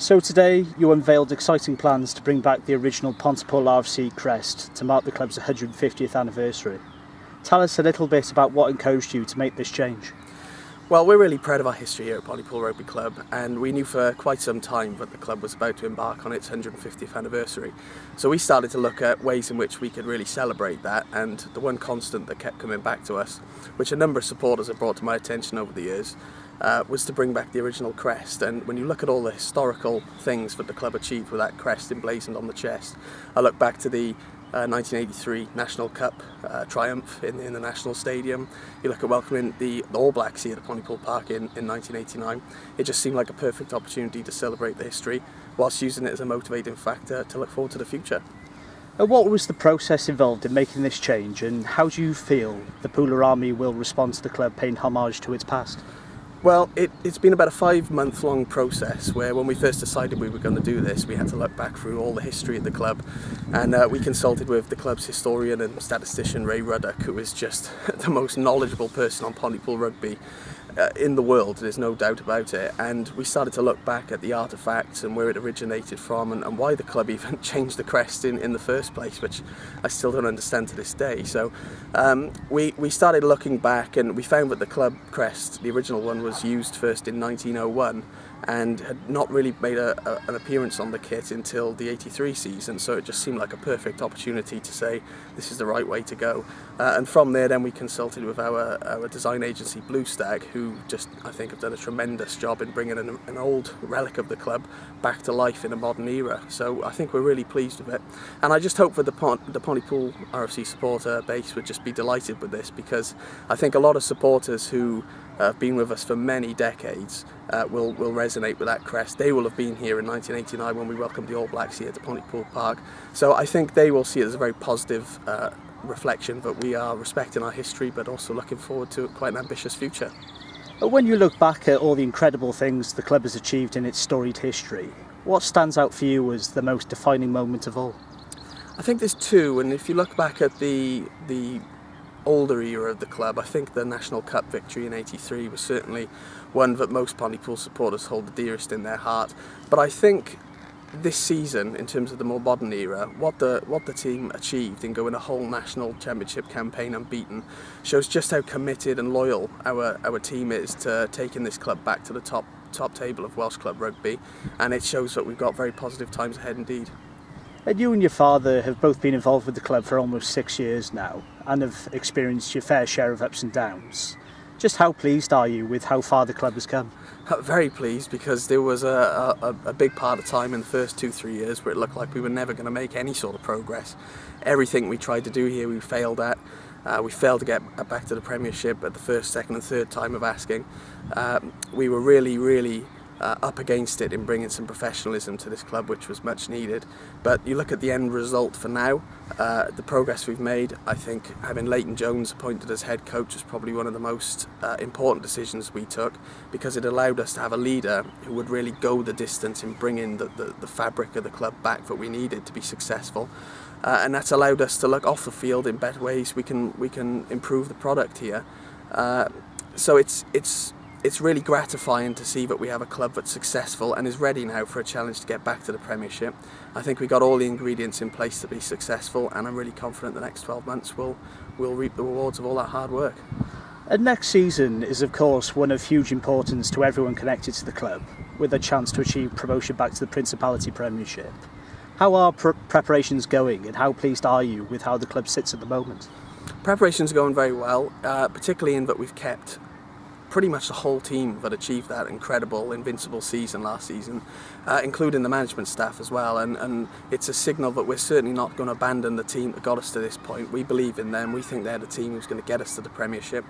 So today you unveiled exciting plans to bring back the original Pontypool RFC crest to mark the club's 150th anniversary. Tell us a little bit about what encouraged you to make this change. Well, we're really proud of our history here at Pontypool Rugby Club, and we knew for quite some time that the club was about to embark on its 150th anniversary. So we started to look at ways in which we could really celebrate that, and the one constant that kept coming back to us, which a number of supporters have brought to my attention over the years, was to bring back the original crest. And when you look at all the historical things that the club achieved with that crest emblazoned on the chest, I look back to the 1983 National Cup triumph in the National Stadium. You look at welcoming the All Blacks here at Pontypool Park in 1989. It just seemed like a perfect opportunity to celebrate the history whilst using it as a motivating factor to look forward to the future. What was the process involved in making this change, and how do you feel the Pooler Army will respond to the club paying homage to its past? Well, it's been about a 5-month-long process where when we first decided we were going to do this, we had to look back through all the history of the club, and we consulted with the club's historian and statistician Ray Ruddock, who is just the most knowledgeable person on Pontypool rugby in the world, there's no doubt about it. And we started to look back at the artefacts and where it originated from, and why the club even changed the crest in the first place, which I still don't understand to this day. So we started looking back, and we found that the club crest, the original one, was used first in 1901 and had not really made an appearance on the kit until the 83 season, so it just seemed like a perfect opportunity to say this is the right way to go. And from there then we consulted with our design agency Blue Stag, who just, I think, have done a tremendous job in bringing an old relic of the club back to life in a modern era. So I think we're really pleased with it, and I just hope that the Pontypool RFC supporter base would just be delighted with this, because I think a lot of supporters who have been with us for many decades will resonate with that crest. They will have been here in 1989 when we welcomed the All Blacks here to Pontypool Park. So I think they will see it as a very positive reflection that we are respecting our history, but also looking forward to quite an ambitious future. When you look back at all the incredible things the club has achieved in its storied history, what stands out for you as the most defining moment of all? I think there's two, and if you look back at the older era of the club, I think the National Cup victory in '83 was certainly one that most Pontypool supporters hold the dearest in their heart. But I think this season, in terms of the more modern era, what the team achieved in going a whole national championship campaign unbeaten shows just how committed and loyal our team is to taking this club back to the top table of Welsh club rugby, and it shows that we've got very positive times ahead indeed. And you and your father have both been involved with the club for almost 6 years now and have experienced your fair share of ups and downs. Just how pleased are you with how far the club has come? Very pleased, because there was a big part of time in the first 2-3 years where it looked like we were never going to make any sort of progress. Everything we tried to do here we failed at. We failed to get back to the Premiership at the first, second and third time of asking. We were really up against it in bringing some professionalism to this club, which was much needed. But you look at the end result for now, the progress we've made. I think having Leighton Jones appointed as head coach was probably one of the most important decisions we took, because it allowed us to have a leader who would really go the distance in bringing the fabric of the club back that we needed to be successful. And that's allowed us to look off the field in better ways. We can improve the product here. So it's really gratifying to see that we have a club that's successful and is ready now for a challenge to get back to the Premiership. I think we got all the ingredients in place to be successful, and I'm really confident the next 12 months we'll reap the rewards of all that hard work. And next season is of course one of huge importance to everyone connected to the club, with a chance to achieve promotion back to the Principality Premiership. How are preparations going, and how pleased are you with how the club sits at the moment? Preparations are going very well, particularly in that we've kept pretty much the whole team that achieved that incredible, invincible season last season, including the management staff as well, and it's a signal that we're certainly not going to abandon the team that got us to this point. We believe in them. We think they're the team who's going to get us to the Premiership.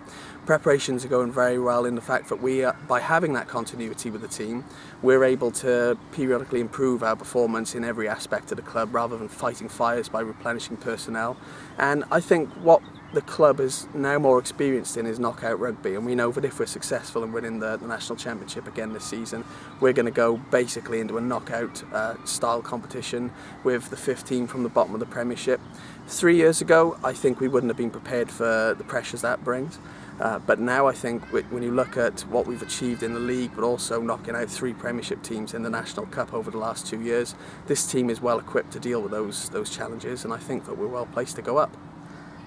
Preparations are going very well in the fact that we, by having that continuity with the team, we're able to periodically improve our performance in every aspect of the club rather than fighting fires by replenishing personnel. And I think what the club is now more experienced in is knockout rugby, and we know that if we're successful in winning the National Championship again this season, we're going to go basically into a knockout style competition with the 15 from the bottom of the Premiership. 3 years ago, I think we wouldn't have been prepared for the pressures that brings. But now I think when you look at what we've achieved in the league, but also knocking out 3 Premiership teams in the National Cup over the last 2 years, this team is well equipped to deal with those challenges, and I think that we're well placed to go up.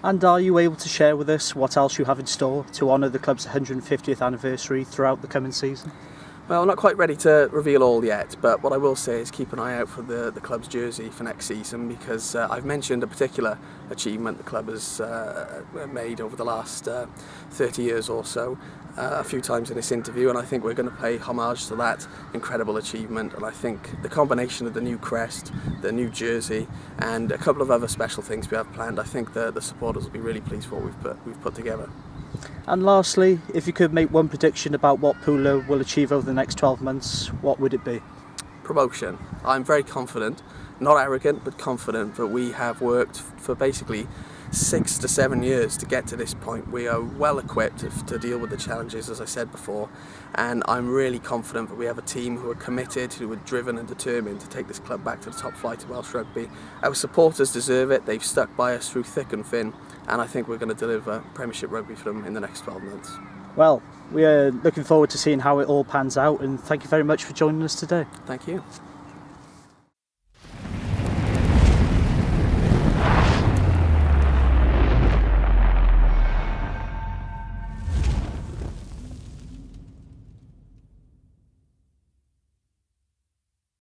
And are you able to share with us what else you have in store to honour the club's 150th anniversary throughout the coming season? Well, I'm not quite ready to reveal all yet, but what I will say is keep an eye out for the club's jersey for next season, because I've mentioned a particular achievement the club has made over the last 30 years or so a few times in this interview, and I think we're going to pay homage to that incredible achievement. And I think the combination of the new crest, the new jersey, and a couple of other special things we have planned, I think the supporters will be really pleased with what we've put together. And lastly, if you could make one prediction about what Pooler will achieve over the next 12 months, what would it be? Promotion. I'm very confident, not arrogant, but confident that we have worked for basically 6 to 7 years to get to this point. We are well equipped to deal with the challenges, as I said before, and I'm really confident that we have a team who are committed, who are driven and determined to take this club back to the top flight of Welsh rugby. Our supporters deserve it. They've stuck by us through thick and thin, and I think we're going to deliver Premiership rugby for them in the next 12 months. Well, we are looking forward to seeing how it all pans out, and thank you very much for joining us today. Thank you.